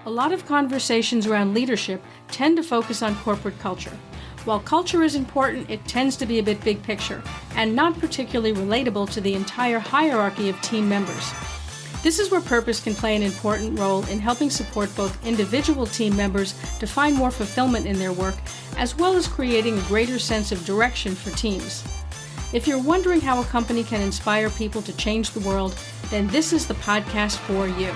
A lot of conversations around leadership tend to focus on corporate culture. While culture is important, it tends to be a bit big picture and not particularly relatable to the entire hierarchy of team members. This is where purpose can play an important role in helping support both individual team members to find more fulfillment in their work, as well as creating a greater sense of direction for teams. If you're wondering how a company can inspire people to change the world, then this is the podcast for you.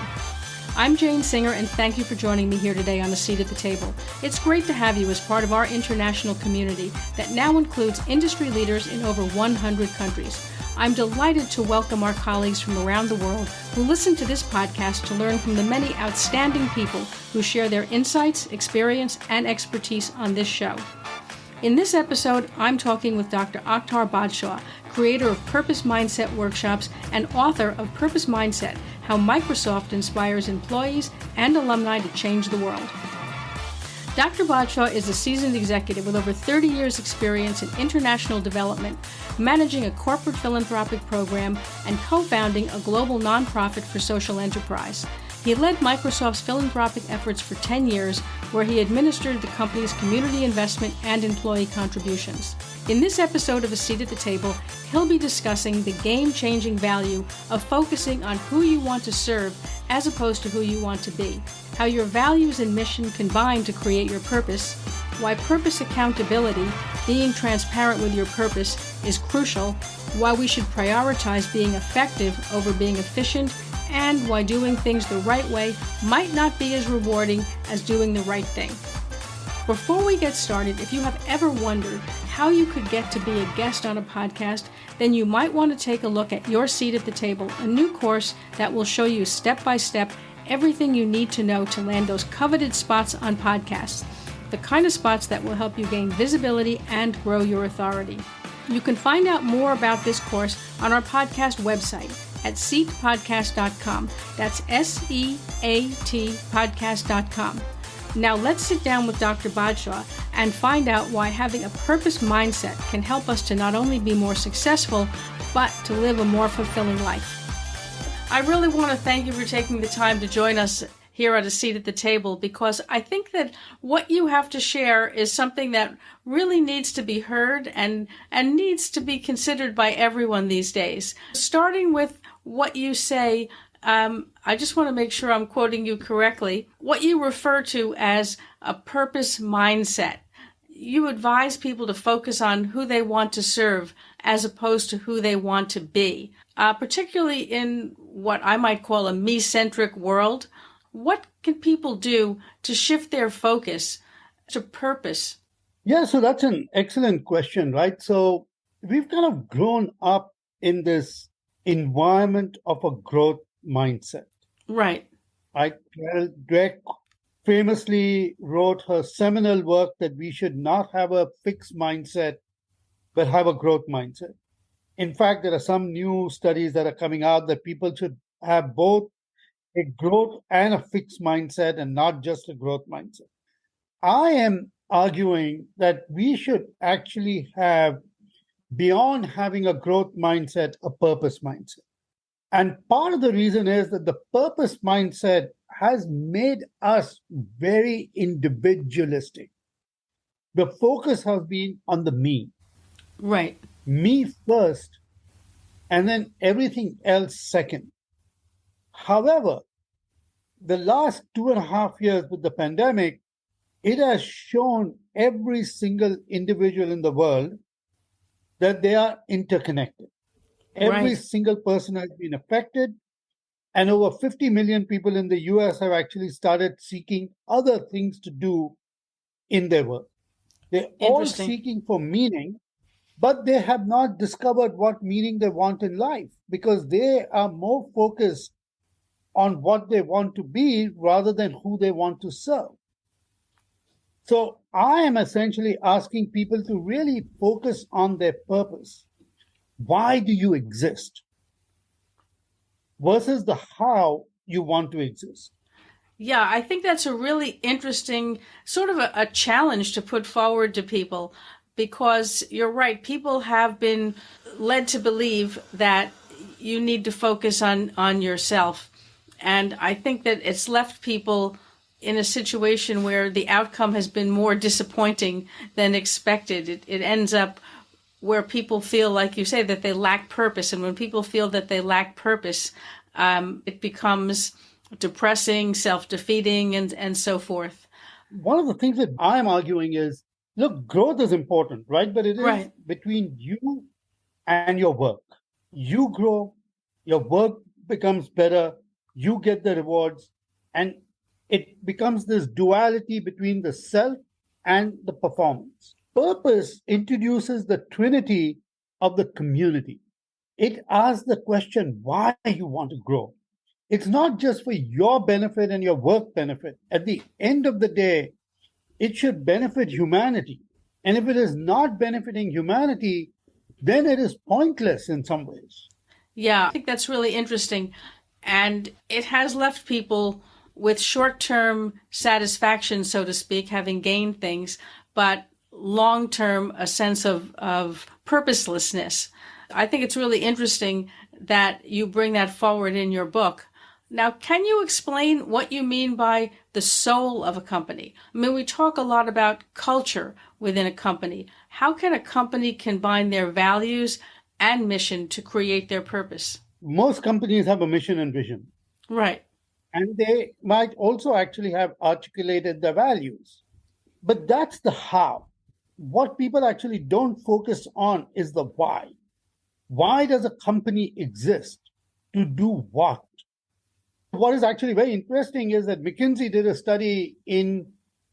I'm Jane Singer, and thank you for joining me here today on A Seat at the Table. It's great to have you as part of our international community that now includes industry leaders in over 100 countries. I'm delighted to welcome our colleagues from around the world who listen to this podcast to learn from the many outstanding people who share their insights, experience, and expertise on this show. In this episode, I'm talking with Dr. Ahktar Badshah, creator of Purpose Mindset Workshops and author of Purpose Mindset, How Microsoft Inspires Employees and Alumni to Change the World. Dr. Badshah is a seasoned executive with over 30 years' experience in international development, managing a corporate philanthropic program, and co-founding a global nonprofit for social enterprise. He led Microsoft's philanthropic efforts for 10 years, where he administered the company's community investment and employee contributions. In this episode of A Seat at the Table, he'll be discussing the game-changing value of focusing on who you want to serve as opposed to who you want to be, how your values and mission combine to create your purpose, why purpose accountability, being transparent with your purpose, is crucial, why we should prioritize being effective over being efficient, and why doing things the right way might not be as rewarding as doing the right thing. Before we get started, if you have ever wondered how you could get to be a guest on a podcast, then you might want to take a look at Your Seat at the Table, a new course that will show you step by step everything you need to know to land those coveted spots on podcasts, the kind of spots that will help you gain visibility and grow your authority. You can find out more about this course on our podcast website at seatpodcast.com. That's SEAT podcast.com. Now let's sit down with Dr. Badshah and find out why having a purpose mindset can help us to not only be more successful, but to live a more fulfilling life. I really want to thank you for taking the time to join us here at A Seat at the Table, because I think that what you have to share is something that really needs to be heard and needs to be considered by everyone these days. Starting with what you say, I just want to make sure I'm quoting you correctly, what you refer to as a purpose mindset. You advise people to focus on who they want to serve as opposed to who they want to be, particularly in what I might call a me-centric world. What can people do to shift their focus to purpose? Yeah, so that's an excellent question, right? So we've kind of grown up in this environment of a growth mindset. Right. Carol Dweck famously wrote her seminal work that we should not have a fixed mindset, but have a growth mindset. In fact, there are some new studies that are coming out that people should have both a growth and a fixed mindset and not just a growth mindset. I am arguing that we should actually have, beyond having a growth mindset, a purpose mindset. And part of the reason is that the purpose mindset has made us very individualistic. The focus has been on the me. Right. Me first, and then everything else second. However, the last 2.5 years with the pandemic, it has shown every single individual in the world that they are interconnected. Every single person has been affected, and over 50 million people in the US have actually started seeking other things to do in their work. They're all seeking for meaning, but they have not discovered what meaning they want in life because they are more focused on what they want to be rather than who they want to serve. So I am essentially asking people to really focus on their purpose. Why do you exist? Versus the how you want to exist. Yeah, I think that's a really interesting sort of a challenge to put forward to people, because you're right. People have been led to believe that you need to focus on yourself. And I think that it's left people in a situation where the outcome has been more disappointing than expected. It ends up where people feel, like you say, that they lack purpose. And when people feel that they lack purpose, it becomes depressing, self-defeating, and so forth. One of the things that I'm arguing is, look, growth is important, right? But it is between you and your work. You grow, your work becomes better, you get the rewards, and it becomes this duality between the self and the performance. Purpose introduces the trinity of the community. It asks the question why you want to grow. It's not just for your benefit and your work benefit. At the end of the day, it should benefit humanity. And if it is not benefiting humanity, then it is pointless in some ways. Yeah, I think that's really interesting. And it has left people with short-term satisfaction, so to speak, having gained things, but long-term a sense of purposelessness. I think it's really interesting that you bring that forward in your book. Now, can you explain what you mean by the soul of a company? I mean, we talk a lot about culture within a company. How can a company combine their values and mission to create their purpose? Most companies have a mission and vision. Right. And they might also actually have articulated their values. But that's the how. What people actually don't focus on is the why. Why does a company exist? To do what? What is actually very interesting is that McKinsey did a study in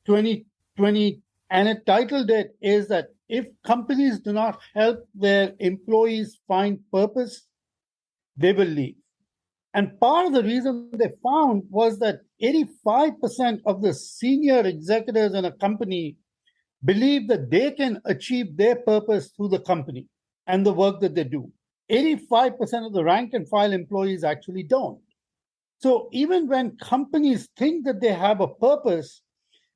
2020, and it titled it is that if companies do not help their employees find purpose, they will leave. And part of the reason they found was that 85% of the senior executives in a company believe that they can achieve their purpose through the company and the work that they do. 85% of the rank and file employees actually don't. So even when companies think that they have a purpose,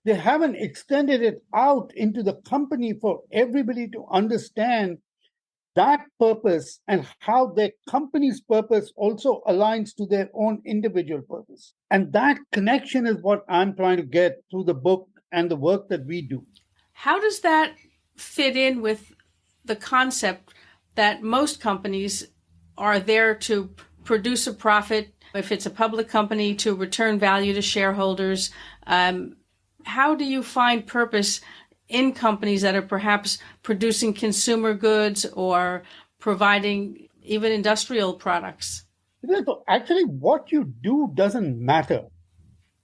they haven't extended it out into the company for everybody to understand that purpose and how their company's purpose also aligns to their own individual purpose. And that connection is what I'm trying to get through the book and the work that we do. How does that fit in with the concept that most companies are there to produce a profit? If it's a public company, to return value to shareholders. How do you find purpose in companies that are perhaps producing consumer goods or providing even industrial products? Actually, what you do doesn't matter.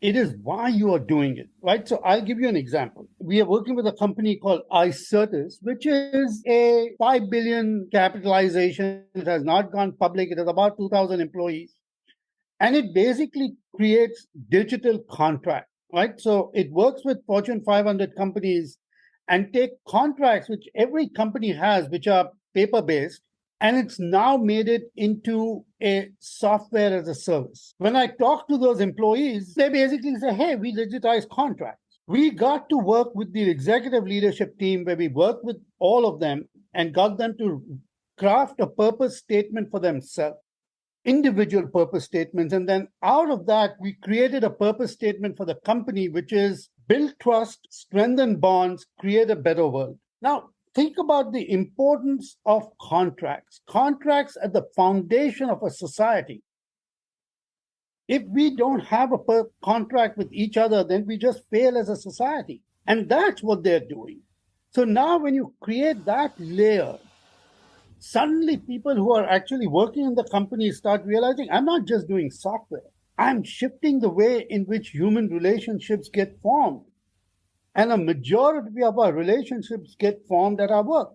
It is why you are doing it, right? So I'll give you an example. We are working with a company called iCertis, which is a 5 billion capitalization. It has not gone public. It has about 2,000 employees. And it basically creates digital contracts, right? So it works with Fortune 500 companies and take contracts, which every company has, which are paper-based, and it's now made it into a software as a service. When I talk to those employees, they basically say, hey, we digitize contracts. We got to work with the executive leadership team where we worked with all of them and got them to craft a purpose statement for themselves, individual purpose statements. And then out of that, we created a purpose statement for the company, which is build trust, strengthen bonds, create a better world. Now, think about the importance of contracts. Contracts at the foundation of a society. If we don't have a contract with each other, then we just fail as a society. And that's what they're doing. So now when you create that layer, suddenly people who are actually working in the company start realizing, I'm not just doing software. I'm shifting the way in which human relationships get formed. And a majority of our relationships get formed at our work.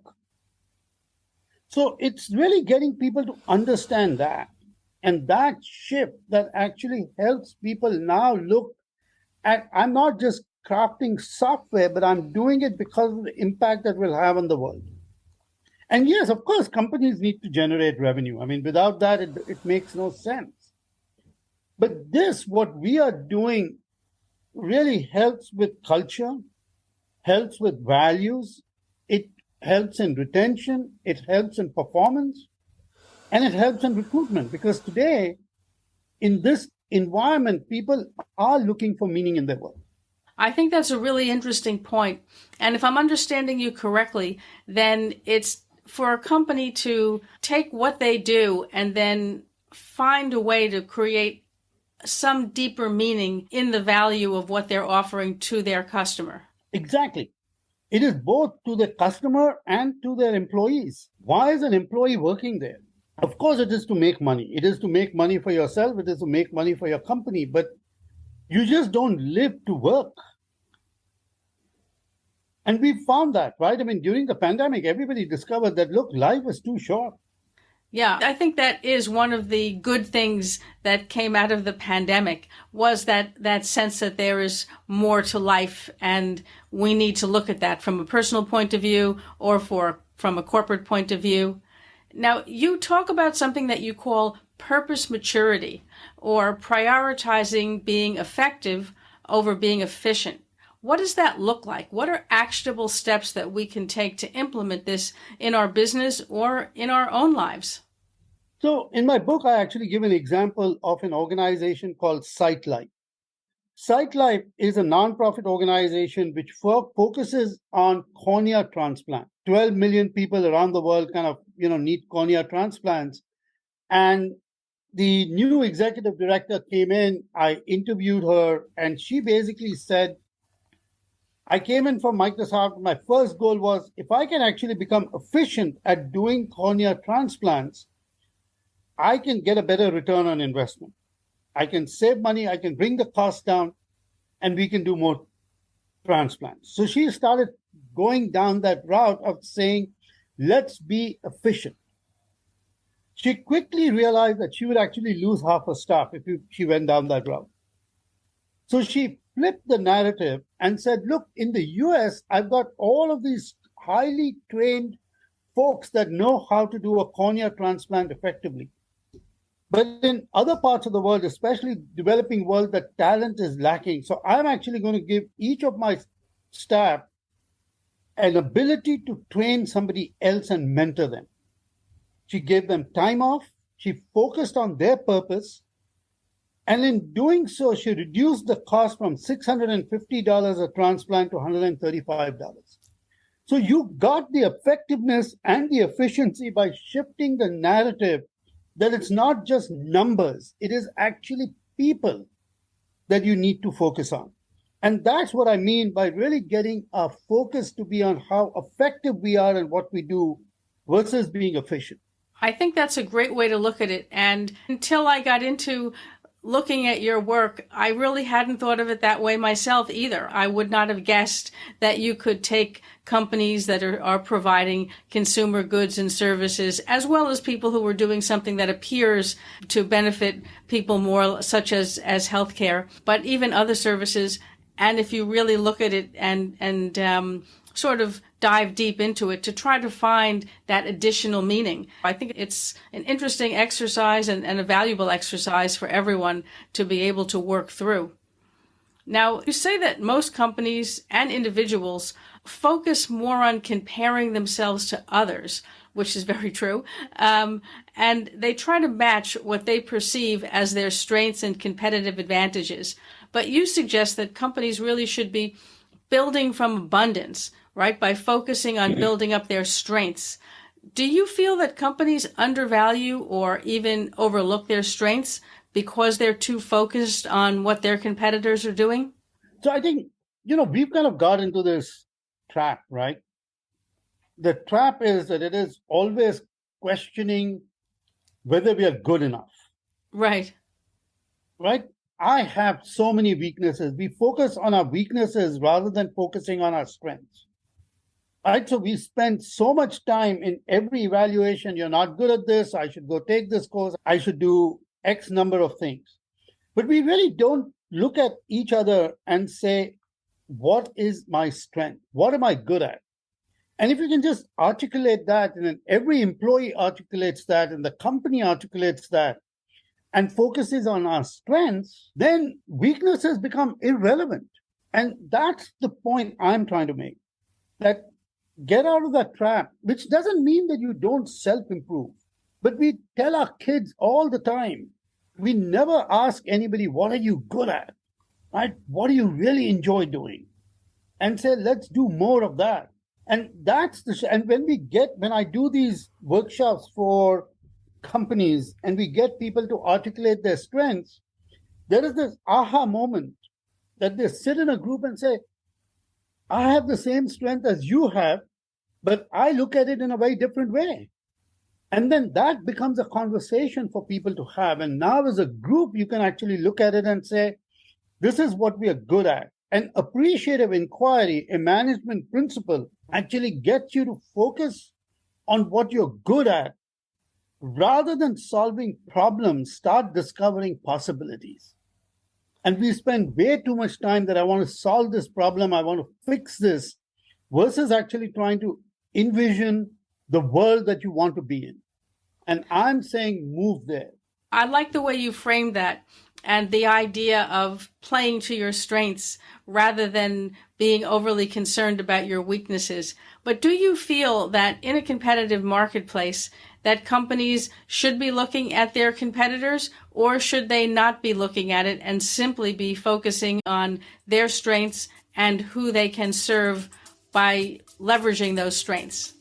So it's really getting people to understand that. And that shift that actually helps people now look at, I'm not just crafting software, but I'm doing it because of the impact that will have on the world. And yes, of course, companies need to generate revenue. I mean, without that, it makes no sense. But this, what we are doing, really helps with culture, helps with values, it helps in retention, it helps in performance, and it helps in recruitment. Because today, in this environment, people are looking for meaning in their work. I think that's a really interesting point. And if I'm understanding you correctly, then it's for a company to take what they do and then find a way to create some deeper meaning in the value of what they're offering to their customer. Exactly. It is both to the customer and to their employees. Why is an employee working there? Of course, it is to make money. It is to make money for yourself. It is to make money for your company. But you just don't live to work. And we found that, right? I mean, during the pandemic, everybody discovered that, look, life is too short. Yeah, I think that is one of the good things that came out of the pandemic was that sense that there is more to life, and we need to look at that from a personal point of view or from a corporate point of view. Now, you talk about something that you call purpose maturity, or prioritizing being effective over being efficient. What does that look like? What are actionable steps that we can take to implement this in our business or in our own lives? So in my book, I actually give an example of an organization called SightLife. SightLife is a nonprofit organization which focuses on cornea transplant. 12 million people around the world need cornea transplants. And the new executive director came in, I interviewed her, and she basically said, I came in from Microsoft. My first goal was, if I can actually become efficient at doing cornea transplants, I can get a better return on investment. I can save money, I can bring the cost down, and we can do more transplants. So she started going down that route of saying, let's be efficient. She quickly realized that she would actually lose half her staff if she went down that route. So she flipped the narrative and said, look, in the US, I've got all of these highly trained folks that know how to do a cornea transplant effectively. But in other parts of the world, especially developing world, the talent is lacking. So I'm actually going to give each of my staff an ability to train somebody else and mentor them. She gave them time off. She focused on their purpose. And in doing so, she reduced the cost from $650 a transplant to $135. So you got the effectiveness and the efficiency by shifting the narrative that it's not just numbers, it is actually people that you need to focus on. And that's what I mean by really getting our focus to be on how effective we are in what we do versus being efficient. I think that's a great way to look at it. And until I got into looking at your work, I really hadn't thought of it that way myself either. I would not have guessed that you could take companies that are providing consumer goods and services, as well as people who are doing something that appears to benefit people more, such as healthcare, but even other services. And if you really look at it and sort of dive deep into it to try to find that additional meaning, I think it's an interesting exercise and a valuable exercise for everyone to be able to work through. Now, you say that most companies and individuals focus more on comparing themselves to others, which is very true, and they try to match what they perceive as their strengths and competitive advantages. But you suggest that companies really should be building from abundance, right, by focusing on building up their strengths. Do you feel that companies undervalue or even overlook their strengths because they're too focused on what their competitors are doing? So I think, we've kind of got into this trap, right? The trap is that it is always questioning whether we are good enough. Right. Right? I have so many weaknesses. We focus on our weaknesses rather than focusing on our strengths. Right? So we spend so much time in every evaluation. You're not good at this. I should go take this course. I should do X number of things. But we really don't look at each other and say, what is my strength? What am I good at? And if you can just articulate that, and then every employee articulates that, and the company articulates that, and focuses on our strengths, then weaknesses become irrelevant. And that's the point I'm trying to make. That get out of that trap, which doesn't mean that you don't self-improve. But we tell our kids all the time, we never ask anybody, what are you good at? Right? What do you really enjoy doing? And say, let's do more of that. And and when I do these workshops for companies and we get people to articulate their strengths, there is this aha moment that they sit in a group and say, I have the same strength as you have, but I look at it in a very different way. And then that becomes a conversation for people to have. And now as a group, you can actually look at it and say, this is what we are good at. And appreciative inquiry, a management principle, actually gets you to focus on what you're good at. Rather than solving problems, start discovering possibilities. And we spend way too much time that I want to solve this problem, I want to fix this, versus actually trying to envision the world that you want to be in. And I'm saying move there. I like the way you framed that and the idea of playing to your strengths rather than being overly concerned about your weaknesses. But do you feel that in a competitive marketplace that companies should be looking at their competitors, or should they not be looking at it and simply be focusing on their strengths and who they can serve by leveraging those strengths?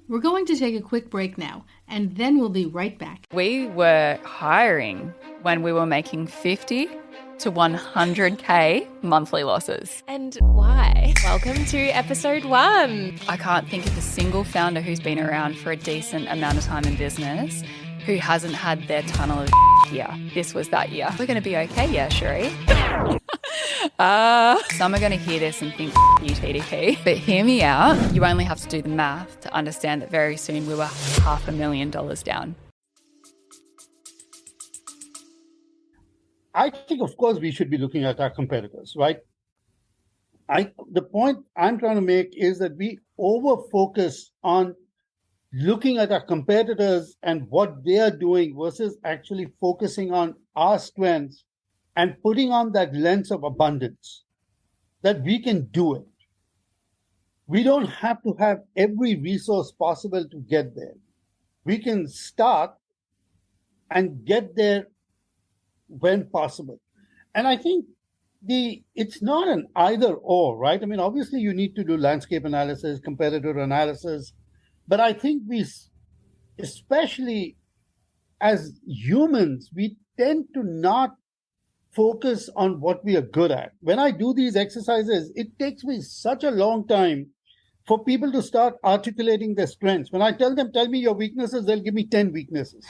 We're going to take a quick break now, and then we'll be right back. We were hiring when we were making 50 to 100K monthly losses. And why? Welcome to episode 1. I can't think of a single founder who's been around for a decent amount of time in business who hasn't had their tunnel of year. This was that year. We're going to be okay, yeah, Sheree. Some are going to hear this and think, you TDP. But hear me out. You only have to do the math to understand that very soon we were $500,000 down. I think, of course, we should be looking at our competitors, right? The point I'm trying to make is that we over-focus on looking at our competitors and what they are doing versus actually focusing on our strengths and putting on that lens of abundance, that we can do it. We don't have to have every resource possible to get there. We can start and get there when possible. And I think it's not an either or, right? I mean, obviously you need to do landscape analysis, competitor analysis, but I think especially as humans, we tend to not focus on what we are good at. When I do these exercises, it takes me such a long time for people to start articulating their strengths. When I tell them, tell me your weaknesses, they'll give me 10 weaknesses.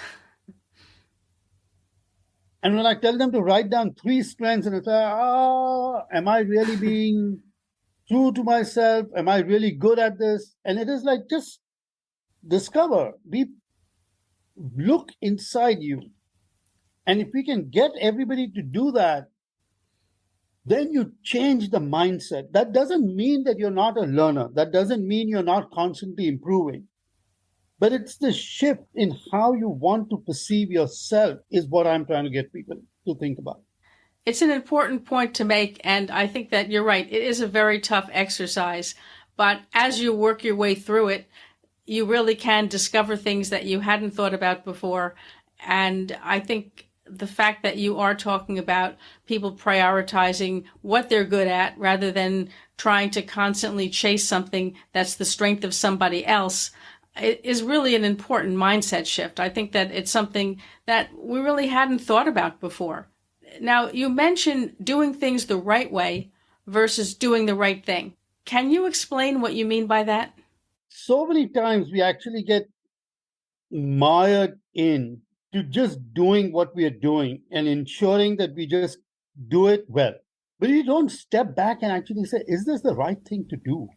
And when I tell them to write down 3 strengths, and it's like, am I really being true to myself? Am I really good at this? And it is like, just discover, look inside you. And if we can get everybody to do that, then you change the mindset. That doesn't mean that you're not a learner. That doesn't mean you're not constantly improving. But it's the shift in how you want to perceive yourself is what I'm trying to get people to think about. It's an important point to make, and I think that you're right. It is a very tough exercise, but as you work your way through it, you really can discover things that you hadn't thought about before. And I think the fact that you are talking about people prioritizing what they're good at rather than trying to constantly chase something that's the strength of somebody else is really an important mindset shift. I think that it's something that we really hadn't thought about before. Now, you mentioned doing things the right way versus doing the right thing. Can you explain what you mean by that? So many times we actually get mired in to just doing what we are doing and ensuring that we just do it well. But you don't step back and actually say, is this the right thing to do?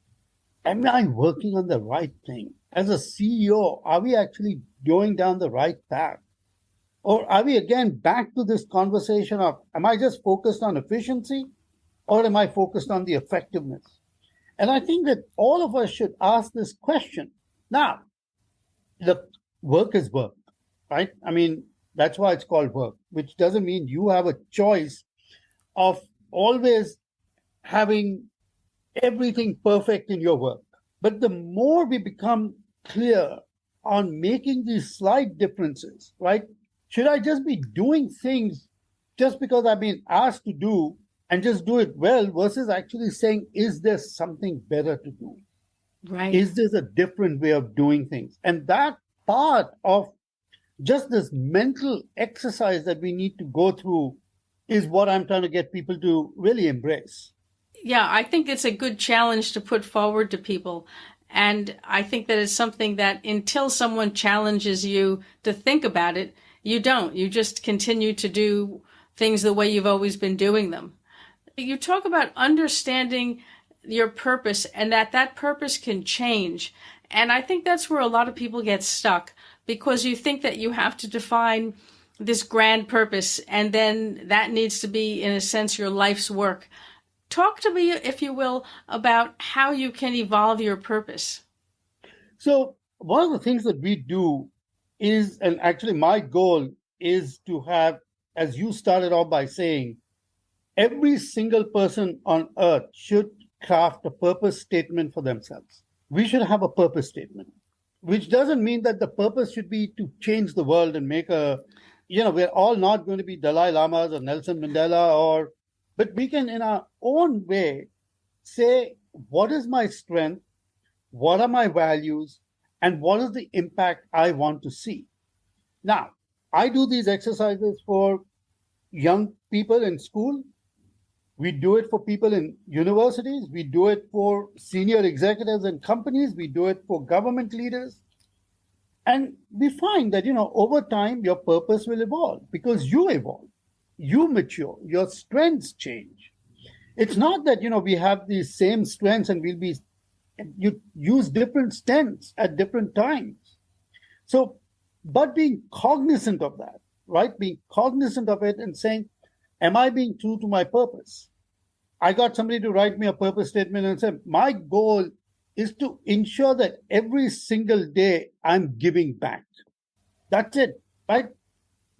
Am I working on the right thing? As a CEO, are we actually going down the right path? Or are we again back to this conversation of, am I just focused on efficiency or am I focused on the effectiveness? And I think that all of us should ask this question. Now, look, work is work, right? I mean, that's why it's called work, which doesn't mean you have a choice of always having everything perfect in your work. But the more we become clear on making these slight differences, right? Should I just be doing things just because I've been asked to do and just do it well versus actually saying, is there something better to do? Right. Is there a different way of doing things? And that part of just this mental exercise that we need to go through is what I'm trying to get people to really embrace. Yeah, I think it's a good challenge to put forward to people. And I think that it's something that until someone challenges you to think about it, you don't. You just continue to do things the way you've always been doing them. You talk about understanding your purpose and that purpose can change. And I think that's where a lot of people get stuck, because you think that you have to define this grand purpose and then that needs to be, in a sense, your life's work. Talk to me, if you will, about how you can evolve your purpose. So one of the things that we do is, and actually my goal is to have, as you started off by saying, every single person on earth should craft a purpose statement for themselves. We should have a purpose statement, which doesn't mean that the purpose should be to change the world and make we're all not going to be Dalai Lamas or Nelson Mandela, but we can, in our own way, say, what is my strength? What are my values? And what is the impact I want to see? Now, I do these exercises for young people in school. We do it for people in universities. We do it for senior executives in companies. We do it for government leaders. And we find that, over time, your purpose will evolve because you evolve, you mature, your strengths change. It's not that, we have these same strengths and you use different strengths at different times. So, but being cognizant of that, right? Being cognizant of it and saying, am I being true to my purpose? I got somebody to write me a purpose statement and say, my goal is to ensure that every single day I'm giving back. That's it, right?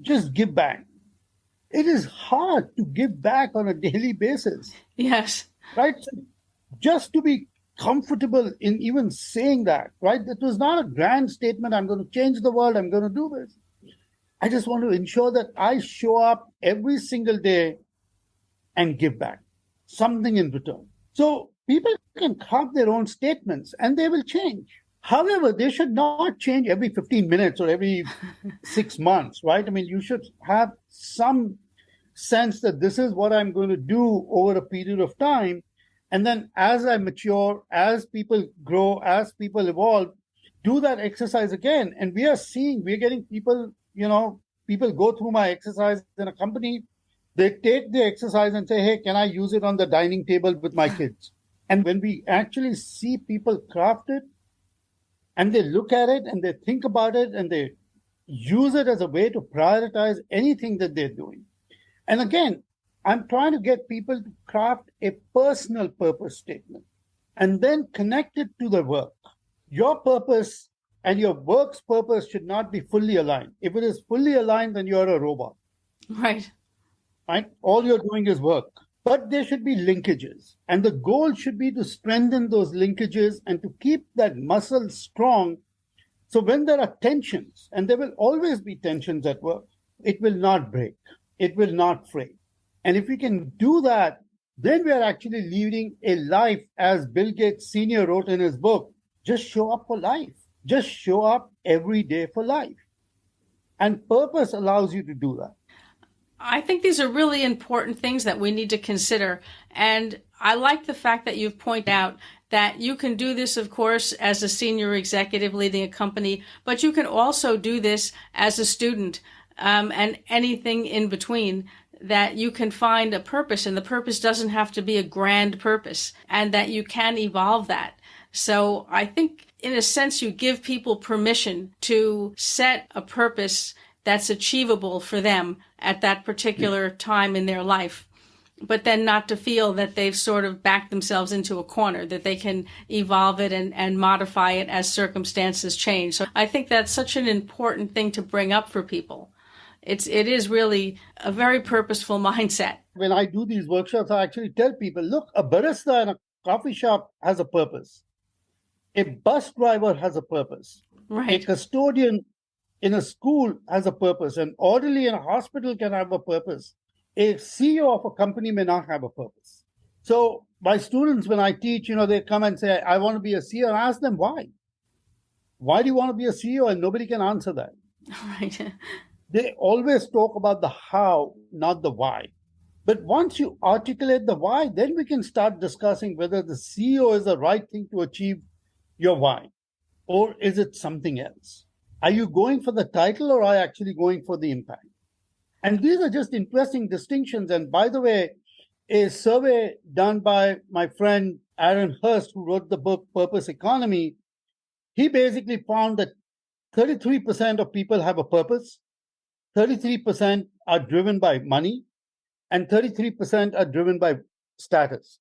Just give back. It is hard to give back on a daily basis. Yes. Right? Just to be comfortable in even saying that, right? That was not a grand statement. I'm going to change the world. I'm going to do this. I just want to ensure that I show up every single day and give back something in return. So people can craft their own statements and they will change. However, they should not change every 15 minutes or every 6 months, right? I mean, you should have some sense that this is what I'm going to do over a period of time. And then as I mature, as people grow, as people evolve, do that exercise again. And we're getting people, people go through my exercise in a company. They take the exercise and say, hey, can I use it on the dining table with my kids? And when we actually see people craft it and they look at it and they think about it and they use it as a way to prioritize anything that they're doing. And again, I'm trying to get people to craft a personal purpose statement and then connect it to the work. Your purpose and your work's purpose should not be fully aligned. If it is fully aligned, then you're a robot. Right. Right? All you're doing is work. But there should be linkages. And the goal should be to strengthen those linkages and to keep that muscle strong. So when there are tensions, and there will always be tensions at work, it will not break. It will not fray. And if we can do that, then we are actually leading a life, as Bill Gates Sr. wrote in his book, just show up for life. Just show up every day for life. And purpose allows you to do that. I think these are really important things that we need to consider. And I like the fact that you've pointed out that you can do this, of course, as a senior executive leading a company, but you can also do this as a student and anything in between, that you can find a purpose, and the purpose doesn't have to be a grand purpose, and that you can evolve that. So I think, in a sense, you give people permission to set a purpose that's achievable for them at that particular time in their life, but then not to feel that they've sort of backed themselves into a corner, that they can evolve it and modify it as circumstances change. So I think that's such an important thing to bring up for people. It is really a very purposeful mindset. When I do these workshops, I actually tell people, look, a barista in a coffee shop has a purpose. A bus driver has a purpose. A Right. custodian in a school has a purpose. An orderly in a hospital can have a purpose. A CEO of a company may not have a purpose. So my students, when I teach, they come and say, I want to be a CEO, and I ask them why. Why do you want to be a CEO? And nobody can answer that. Right. They always talk about the how, not the why. But once you articulate the why, then we can start discussing whether the CEO is the right thing to achieve your why, or is it something else? Are you going for the title, or are you actually going for the impact? And these are just interesting distinctions. And by the way, a survey done by my friend Aaron Hurst, who wrote the book Purpose Economy, he basically found that 33% of people have a purpose, 33% are driven by money, and 33% are driven by status.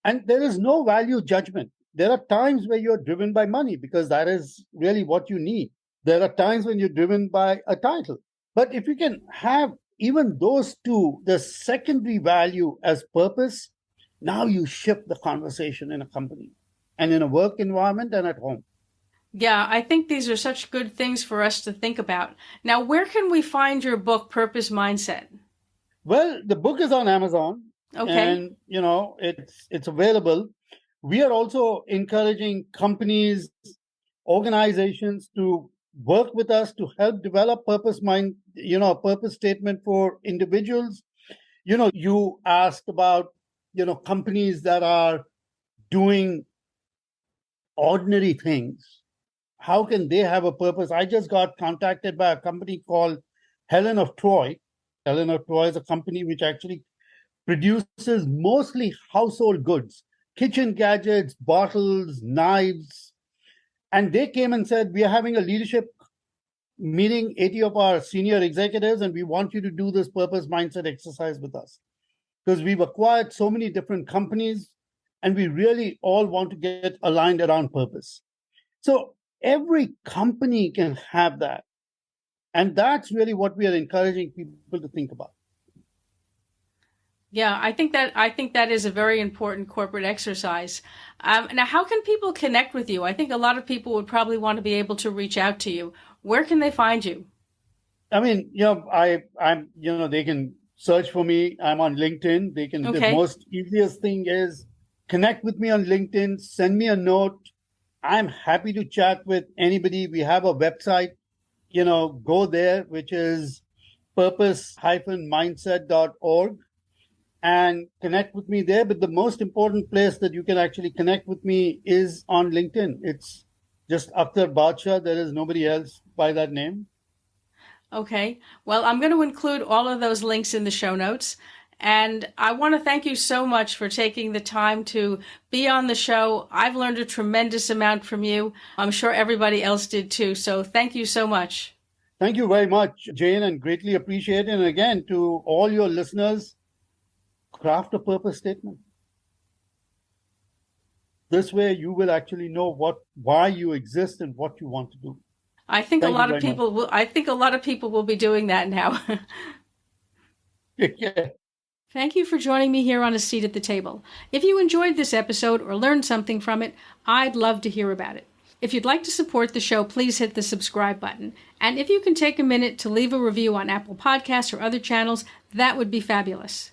And there is no value judgment. There are times where you're driven by money because that is really what you need. There are times when you're driven by a title. But if you can have even those two, the secondary value as purpose, now you shift the conversation in a company and in a work environment and at home. Yeah, I think these are such good things for us to think about. Now, where can we find your book, Purpose Mindset? Well, the book is on Amazon. Okay. And, it's available. We are also encouraging companies, organizations to work with us to help develop a purpose statement for individuals. You asked about, companies that are doing ordinary things. How can they have a purpose? I just got contacted by a company called Helen of Troy. Helen of Troy is a company which actually produces mostly household goods, kitchen gadgets, bottles, knives. And they came and said, we are having a leadership meeting, 80 of our senior executives, and we want you to do this purpose mindset exercise with us. Because we've acquired so many different companies, and we really all want to get aligned around purpose. So every company can have that. And that's really what we are encouraging people to think about. Yeah, I think that is a very important corporate exercise. Now, how can people connect with you? I think a lot of people would probably want to be able to reach out to you. Where can they find you? I mean, I'm they can search for me. I'm on LinkedIn. Okay. The most easiest thing is connect with me on LinkedIn, send me a note. I'm happy to chat with anybody. We have a website, go there, which is purpose-mindset.org, and connect with me there. But the most important place that you can actually connect with me is on LinkedIn. It's just Ahktar Badshah. There is nobody else by that name. Okay. Well, I'm going to include all of those links in the show notes. And I want to thank you so much for taking the time to be on the show. I've learned a tremendous amount from you. I'm sure everybody else did too. So thank you so much. Thank you very much, Jane, and greatly appreciate it. And again, to all your listeners, craft a purpose statement. This way you will actually know why you exist and what you want to do. I think a lot of people will be doing that now. Yeah. Thank you for joining me here on A Seat at the Table. If you enjoyed this episode or learned something from it, I'd love to hear about it. If you'd like to support the show, please hit the subscribe button. And if you can take a minute to leave a review on Apple Podcasts or other channels, that would be fabulous.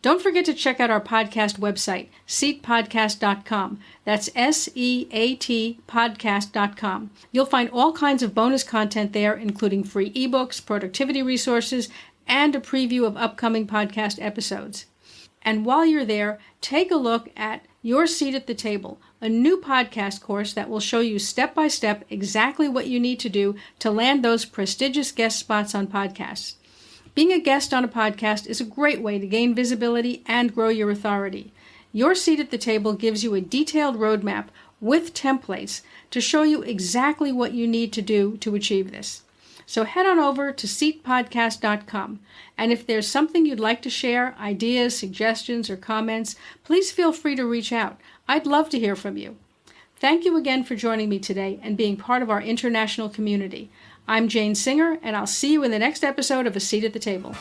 Don't forget to check out our podcast website, seatpodcast.com. That's SEAT podcast.com. You'll find all kinds of bonus content there, including free ebooks, productivity resources, and a preview of upcoming podcast episodes. And while you're there, take a look at Your Seat at the Table, a new podcast course that will show you step-by-step exactly what you need to do to land those prestigious guest spots on podcasts. Being a guest on a podcast is a great way to gain visibility and grow your authority. Your Seat at the Table gives you a detailed roadmap with templates to show you exactly what you need to do to achieve this. So head on over to seatpodcast.com. And if there's something you'd like to share, ideas, suggestions, or comments, please feel free to reach out. I'd love to hear from you. Thank you again for joining me today and being part of our international community. I'm Jane Singer, and I'll see you in the next episode of A Seat at the Table.